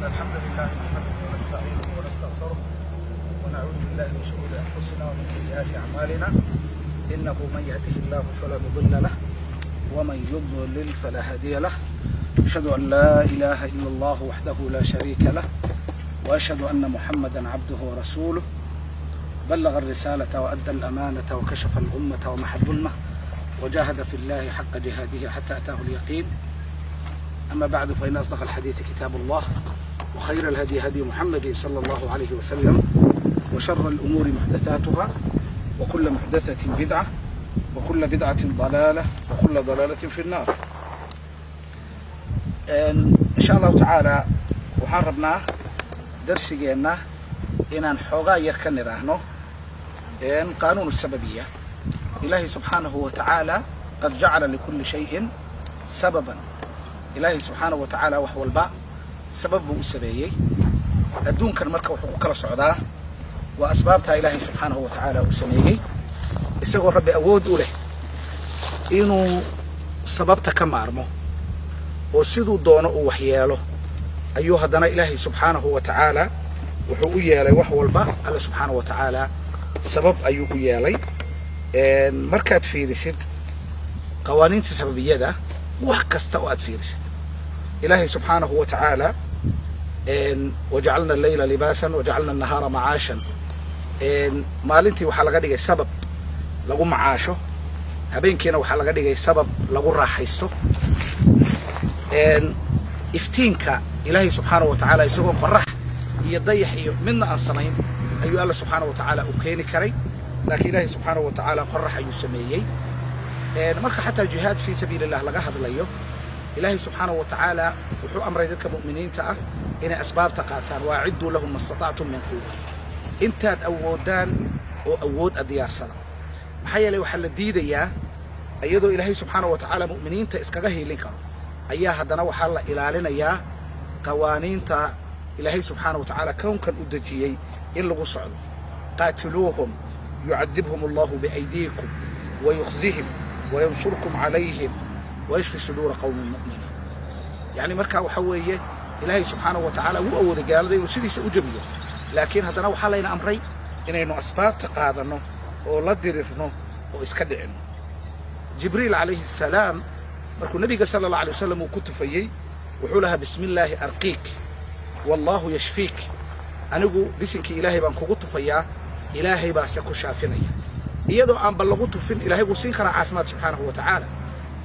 الحمد لله نحمده ونستعينه ونستغفره ونعوذ بالله من شرور انفسنا ومن سيئات اعمالنا انه من يهده الله فلا مضل له ومن يضلل فلا هادي له. اشهد ان لا اله الا الله وحده لا شريك له واشهد ان محمدا عبده ورسوله بلغ الرسالة وأدى الأمانة وكشف الأمة ومحى الظلمة وجاهد في الله حق جهاده حتى أتاه اليقين. أما بعد فإن أصدق الحديث كتاب الله وخير الهدي هدي محمد صلى الله عليه وسلم وشر الأمور محدثاتها وكل محدثة بدعة وكل بدعة ضلالة وكل ضلالة في النار. إن شاء الله تعالى وحربنا درسينا إن حوغا يركن راهنو إن قانون السببية. إلهي سبحانه وتعالى قد جعل لكل شيء سببا. إلهي سبحانه وتعالى وحو الباء سببه السبيي الدون كان مركب وحقوق الصعداء وأسبابتها إلهي سبحانه وتعالى السميي يسيقوا ربي أود له إنه سببت كما أرمو وسيدوا دونه وحياله أيها دنا إلهي سبحانه وتعالى wuxuu u yeelay wax walba Allah subhanahu wa ta'ala sabab ayuu u yeelay markaad fiirisid qawaaniinta sababiyada wax kasta oo aad fiirisid Ilaahi subhanahu wa ta'ala waja'alna al-layla libasan waja'alna an-nahara ma'ashan maalintii waxa laga dhigay sabab lagu macaasho habeenkiina waxa laga dhigay sabab lagu raaxaysto iftiinka Ilaahi subhanahu wa ta'ala isagoo qorrax يضيح منا عن صنين أيها الله سبحانه وتعالى أكيني كري لكن إلهي سبحانه وتعالى قرح يسميه مرك حتى الجهاد في سبيل الله لقاها بالله إلهي سبحانه وتعالى وحو أمر يدك مؤمنين تأه إن أسباب تقاتل وأعدوا لهم ما استطعتم من قوة أنت أودان وأود الديار سلام محيا لي وحل الديد إياه أيضا إلهي سبحانه وتعالى مؤمنين تأسكغه لك أيها هدنا وحل إلى لنا إياه قوانين تا إلهي سبحانه وتعالى كون كان أدجيي إن لغو صعد قاتلوهم يعذبهم الله بأيديكم ويخزيهم وينصركم عليهم ويشفي صدور قوم مؤمنين. يعني مركا وحوية إلهي سبحانه وتعالى هو أود قال ذي وسيدي سأجبيه لكن هذا نوح علينا أمري إنه أسباب تقاضنه ولا درفنه وإسكدعنه. جبريل عليه السلام مركو النبي صلى الله عليه وسلم وكنت فيه وحولها بسم الله أرقيك والله يشفيك أنجو بسنك إلهي بانكوغط فيا إلهي باسكو شافنيا يدو أن بلغوت فين إلهي وسين كان عافمات سبحانه وتعالى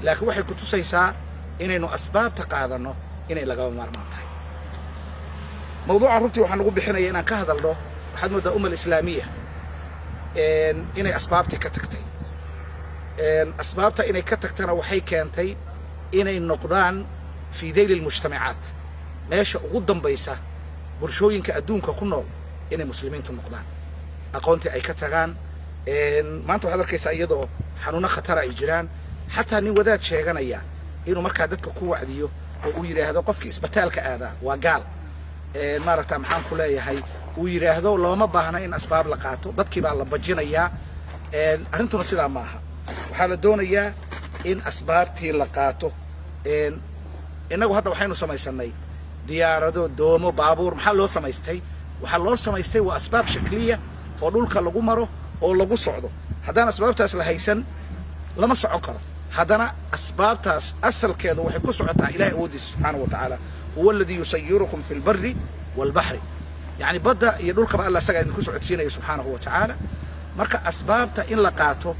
لكن وحي كنت سيسا إنه أسباب تقاضنه إنه لقوا مرمانتاي موضوع ربطي وحنقول بحنا أنا كهذا الله وحد مدى أمة الإسلامية إنه أسباب تكتكتي أسبابتا إنه كتكتنا وحي كانتي إنه النقدان في ذيل المجتمعات meesha ugu dambaysa bulshooyinka adduunka ku nool inay muslimiintu noqdaan aqoontii ay ka tagaan maanta waxa arkaysaa iyadoo xanuuna khatar ay jiraan xataa nin wadaad sheeganaya inuu markaa dadka ku wacdiyo oo uu yiraahdo qofkii isbitaalka aada waa gaal maaragtaa maxaan ku leeyahay uu yiraahdo looma baahna in asbaab la qaato dadkii baa la bajinayaa arrintuna sidaa maaha waxaa la doonayaa in asbaabtii la qaato inagu hadda waxaynu samaysanay diyaarado doomo baabuur maxaa loo samaystay waxa loo samaystay waa asbaab shakliya oo dhulka lagu maro oo lagu socdo hadana asbaabtaas la haysan lama socon karo hadana asbaabtaas asalkeedu waxay ku socotaa ilaahay awoodiisa subhanahu wa ta'ala huwa alladhi yusayyirukum fil barri wal bahri yani bada iyo dhulka ba Allah sagaa idinku socodsiinaya subhanahu wa ta'ala marka asbaabta in la qaato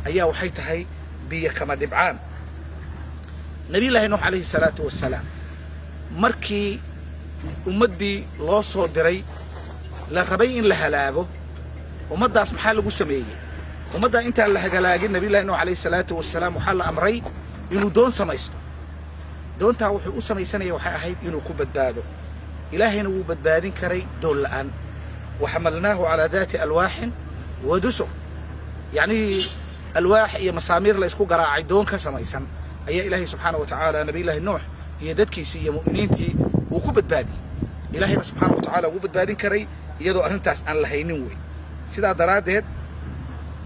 ayaa waxay tahay biyo kama dhibcaan nabi ilaahi nuux alayhi salatu wassalaam markii ummadii loo soo diray la rabay in la halaago ummadaas maxaa lagu sameeyay ummadda inta la hagalaagin nabi ilaahi nuux alayhi salatu wassalaam waxa la amray inuu doon samaysto doonta wuxuu u samaysanayay waxay ahayd inuu ku badbaado ilaahayna wuu badbaadin karay doon la'aan وحملناه على ذات ألواح ودسر يعني ألواح iyo masaamir la isku garaacay doon ka samaysan ayaa ilaahi subhanahu wa ta'ala nabi ilaahi nuux iyo dadkiisii iyo mu'miniintii uu ku badbaadiyay ilaahayna subhanahu wa ta'ala uu badbaadin karay iyadoo arintaas aan la haynin way sida daraadeed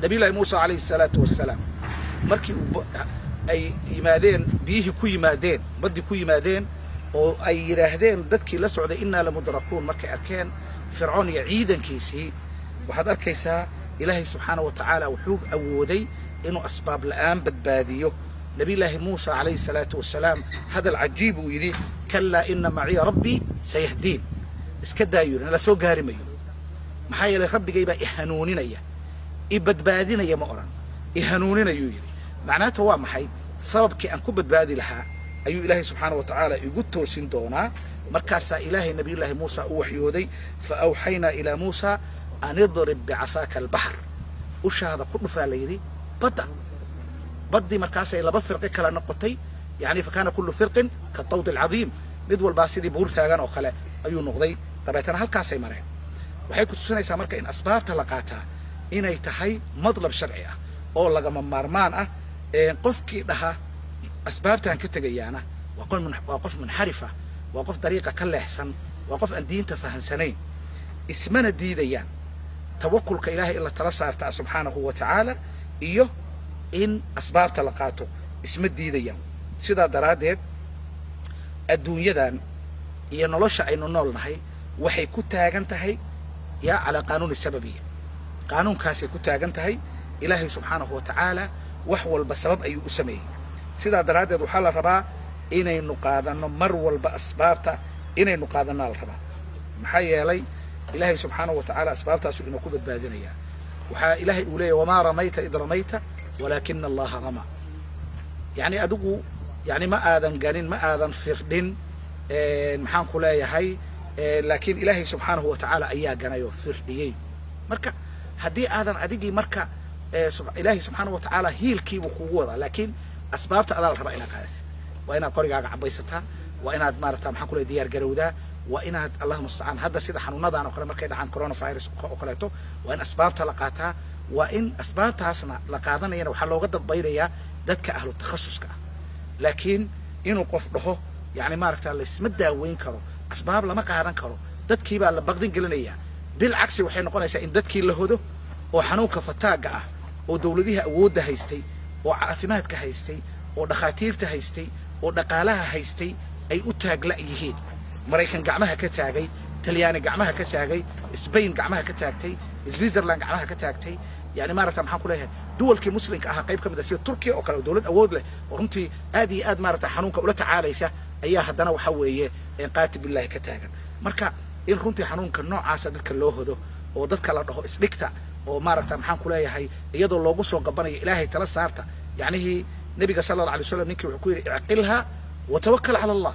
nabi ilaahi muusa alayhi salatu wassalaam markii ay yimaadeen biyihii ku yimaadeen badii ku yimaadeen oo ay yiraahdeen dadkii la socday inna la mudrakuun markay arkeen fircoon iyo ciidankiisii waxaad arkaysaa ilaahay subxaanahu wa tacaala wuxuu awooday inuu asbaab la'aan badbaadiyo nabi ilaahi muusa calayhi salaatu wasalaam hadal cajiib uu yidhi kallaa inna maciya rabbii sayahdiin iska daayurin la soo gaari mayo maxaa yeelay rabbigay baa i hanuuninaya i badbaadinaya ma oran i hanuuninayuu yidhi macnaheetu waa maxay sababkii aan ku badbaadi lahaa ayuu ilaahay subxaanahu wa tacaala igu toosin doonaa markaasaa ilaahay nabiyullaahi muusa u waxyooday fa awxaynaa ilaa muusa an idrib bicasaaka albaxr ushaada ku dhufaa la yidhi badda baddii markaasay laba firqi kala noqotay yani fa kaana kullu firqin katawdi alcadiim mid walbaa sidii buur taagan oo kale ayuu noqday dabeetana halkaasay mareen waxay ku tusinaysaa marka in asbaabta la qaataa inay tahay madlab sharci ah oo lagama maarmaan ah qofkii dhaha asbaabtaan ka tegayaana waa qof munxarif ah waa qof dariiqa ka leexsan waa qof aan diinta fahansanayn ismana diidayaan tawakulka ilaahay in la tala saarta subxaanahu wa tacaala iyo in asbaabta la qaato isma diidayaan sidaa daraaddeed adduunyadan iyo nolosha aynu noolnahay waxay ku taagan tahay yaa calaa qaanuuni sababiya qaanuunkaasay ku taagan tahay ilaahay subxaanahu wa tacaala wax walba sabab ayuu u sameeyey sidaa daraaddeed waxaa la rabaa inaynu qaadanno mar walba asbaabta inaynu qaadanaa la rabaa maxaa yeelay ilaahay subxaanahu wa tacaala asbaabtaasu inuu ku badbaadinayaa waxaa ilaahay uu leeyahy wamaa ramayta id ramayta walaakina allaha ramaa yani adigu yani ma aadan ganin ma aadan firdhin maxaan ku leeyahay laakiin ilaahay subxaanahu wa tacaala ayaa ganay oo firdhiyey marka haddii aadan adigii marka ilaahay subxaanahu wa tacaala hiilkiibuu kugu wadaa laakiin asbaabta adaa la rabaa inaad qaadatid waa inaad qorigaaga cabaysataa waa inaad maarata maxaan ku leeyahay diyaar garowdaa waa inaad allahuma mustacaan hadda sida xanuunadan oo kale markay dhacaan coronavirus oo kaleeto waa in asbaabta la qaataa waa in asbaabtaasna la qaadanayana waxaa looga dambaynayaa dadka ahlu takhasuska ah laakiin inuu qof dhaho yani maaragta laysma daaweyn karo asbaab lama qaadan karo dadkii baa la baqdin gelinayaa bilcagsi waxay noqonaysaa in dadkii la hodo oo xanuunka fataaga ah oo dawladihi awoodda haystay oo caafimaadka haystay oo dhakhaatiirta haystay oo dhaqaalaha haystay ay u taagla yihiin maraykan gacmaha ka taagay talyaani gacmaha ka taagay sbain gacmaha ka taagtay switzerland gacmaha ka taagtay yani maaragta maxaan ku leeyahay duwalkii muslimka ahaa qayb ka mid ah sida turkiya oo kale oo dawlad awood leh oo runtii aad iyo aad maaragta xanuunka ula tacaalaysa ayaa haddana waxa weeye qaati billahi ka taagan marka in runtii xanuunka noocaasa dadka loo hodo oo dadka la dhaho isdhigta oo maaragta maxaan ku leeyahay iyadoo loogu soo gabanayo ilaahay tala saarta yacnihii nabiga sala alla alay wasalam ninkii wuxuu ku yidhi icqilha watawakkal cala allah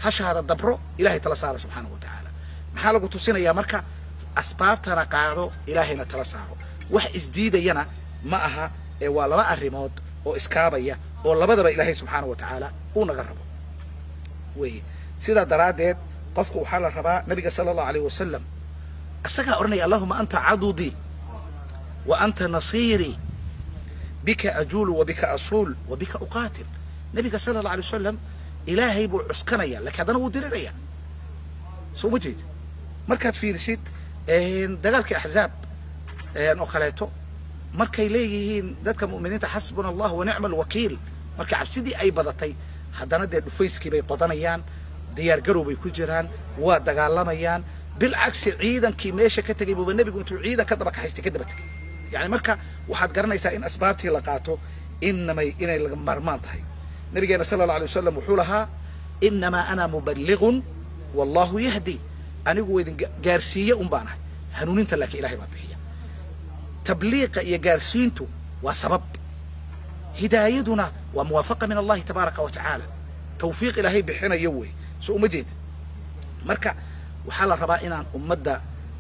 hashaada dabro ilaahay tala saaro subxaanahu wa tacaala maxaa lagu tusinayaa marka asbaabtana qaado ilaahayna tala saaro wax isdiidayana ma aha waa laba arrimood oo iskaabaya oo labadaba ilaahay subxaanahu wa tacaala uu naga rabo weye sidaa daraaddeed qofku waxaa la rabaa nabiga sala allahu alayh wasalam isagaa odhanaya allahuma anta cadudii wa anta nasiirii bika ajuulu wa bika asuul wa bika uqaatil nabiga sala allah alay wasalam ilaahay buu cuskanaya laakiin haddana wuu diriraya soo ma jeed markaad fiirisid dagaalkii axzaab oo kaleeto markay leeyihiin dadka mu'miniinta xasbuna allah wa nicma alwakiil marka cabsidii ay badatay haddana dee dhufayskii bay qodanayaan diyaar garow bay ku jiraan waa dagaalamayaan bilcagsi ciidankii meesha ka tegay buuba nebigu intuu ciidan ka daba kaxaystay ka daba tegay yani marka waxaad garanaysaa in asbaabtii la qaato inay laga maarmaan tahay nabigeena sala allah alay wasalam wuxuu lahaa inamaa ana muballigun wallahu yahdi anigu idin gaarsiiye un baan ahay hanuuninta laakiin ilahay baa bixiya tabliiqa iyo gaarsiintu waa sabab hidaayaduna waa muwaafaqa min allahi tabaaraka wa tacaala tawfiiq ilaahay bixinayo wey soo uma jeed marka waxaa la rabaa inaan ummadda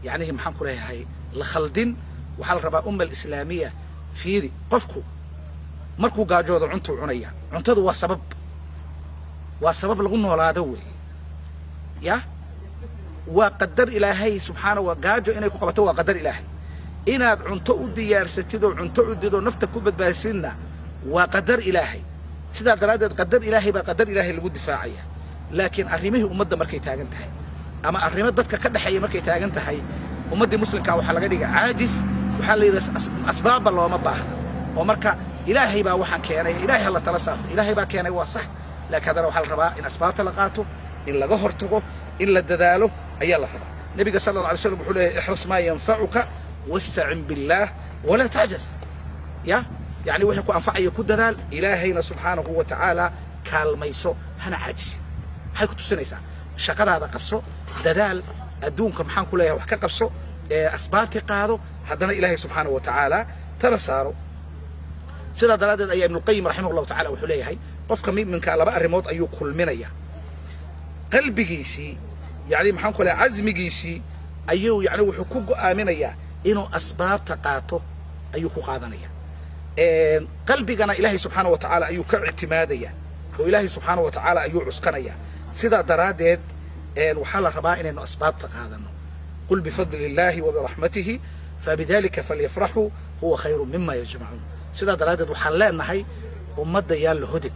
yacnihi maxaan ku leeyahay la khaldin waxaa la rabaa umma alislaamiya fiiri qofku markuu gaajoodo cuntuu cunaya cuntadu waa sabab lagu noolaado wey ya waa qadar ilaahay subxaanahu wa gaajo inay ku qabato waa qadar ilaahay inaad cunto u diyaarsatid oo cunto cudido nafta ku badbaadsidna waa qadar ilaahay sidaa daraaddeed qadar ilaahay baa qadar ilaahay lagu difaacaya laakiin arrimihii ummadda markay taagan tahay ama arrimo dadka ka dhexeeya markay taagan tahay ummaddii muslimkaa waxaa laga dhiga caajis waxaa la yidhi asbaabba looma baahna oo marka ilaahay baa waxaan keenay ilaahay ha la tala saarto ilaahay baa keenay waa sax laakiin haddana waxaa la rabaa in asbaabta la qaato in laga hortago in la dadaalo ayaa la rabaa nabiga sallallahu alayhi wasallam wuxuu leeyahay ihras ma yanfa'uka wasta'in billah wala ta'jaz ya yani wixii ku anfacaya ku dadaal ilaahayna subhanahu wa ta'ala kaalmayso hana caajis waxay ku tusinaysaa shaqadaada qabso dadaal adduunka maxaan ku leeyahay wax ka qabso asbaabti qaado haddana ilaahay subhanahu wa ta'ala tala saaro sida daraadeed ayaa ibn qayyim rahimahullah ta'ala wuxuu leeyahay qofka mu'minka laba arimood ayuu kulminaya qalbigiisi yani maxaan ku leeyahay azmigiisi ayuu yani wuxuu ku go'aaminaya inuu asbaabta qaato ayuu ku qaadanaya qalbigana ilaahay subhanahu wa ta'ala ayuu ka ictimaadaya oo ilaahay subhanahu wa ta'ala ayuu cuskanaya sida daraadeed waxaa la rabaa inaynu asbaabta qaadano qul bifadlillahi wa birahmatihi fabidhalika falyafrahu huwa khayru mimma yajma'un sida daraadeed waxaan leenahay ummadda yaa la hodin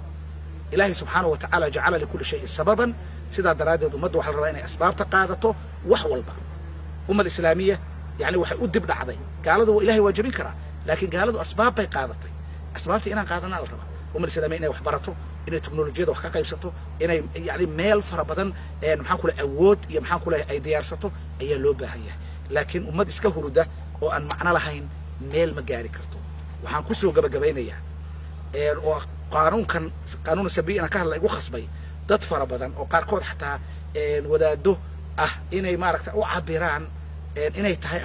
ilaahay subhanahu wa ta'ala jacala likulli shay'in sababan sida daraadeed ummadda waxaa la rabaa inay asbaabta qaadato wax walba ummad islaamiya yani waxay u dib dhacday gaaladu ilaahay waa jabin karaa laakiin gaaladu asbaab bay qaadatay asbaabtii inaan qaadanaa la rabaa ummad islaamiya inay wax barato inay teknolojiyada wax ka qaybsato inay yani meel fara badan maxaan ku leeyahay awood iyo maxaan ku leeyahay ay diyaarsato ayaa loo baahan yahay laakiin ummad iska huruda oo aan macno lahayn meel ma gaari karto waxaan ku soo gabagabaynayaa oo qaanuun sabiina ka hadla igu khasbay dad fara badan oo qaarkood xataa wadaado ah inay maaragta u cabiraan inay tahay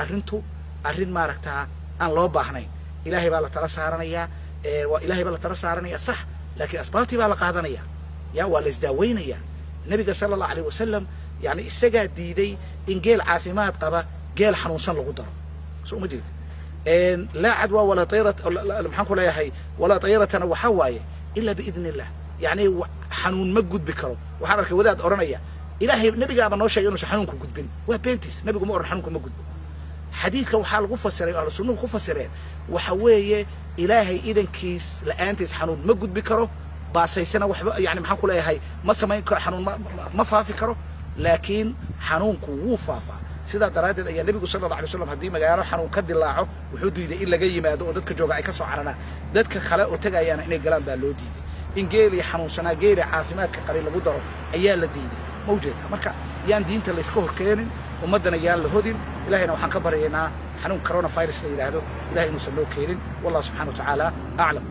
arrin maaragta aan loo baahnayn ilaahay baa la tala saaranayaa waa ilaahay baa la tala saaranayaa sax laakiin asbaabtii baa la qaadanaya ya waa la isdaaweynaya nabiga sallallahu alayhi wasallam yani isagaa diiday in geel caafimaad qaba geel xanuunsan lagu daro soo ma jeed لا عدوى ولا طيرة محنكو لا يحي ولا طيرة وحواية إلا بإذن الله يعني حنون مجد بكرو وحركة وداد أورانية إلهي نبي جاب نوشة ينوش حنونكم جدبين وبنتس نبي جم أوران حنونكم مجد حديث وحال غفة سريع على سنون غفة سريع وحوية إلهي إذا كيس لأنتس حنون مجد بكرو بعد سنة يعني محنكو لا يحي ما سمين حنون ما فافي كرو لكن حنونكم وفافا sida daraadeed ayaa nabigu sallallahu alayhi wasallam hadii magaalo xanuun ka dilaaco wuxuu diiday in laga yimaado oo dadka jooga ay ka soo cararaan dadka kale oo tagayaan inay galaan baa loo diiday in geeli xanuunsanaa geeli caafimaadka qari lagu daro ayaa la diiday mawjeeda marka yaan diinta la iska horkeenin ummadana yaan la hodin ilaahayna waxaan ka baryaynaa xanuun coronavirus la yiraahdo ilaahay inuu soo keenin wallahu subhanahu wa ta'ala a'lam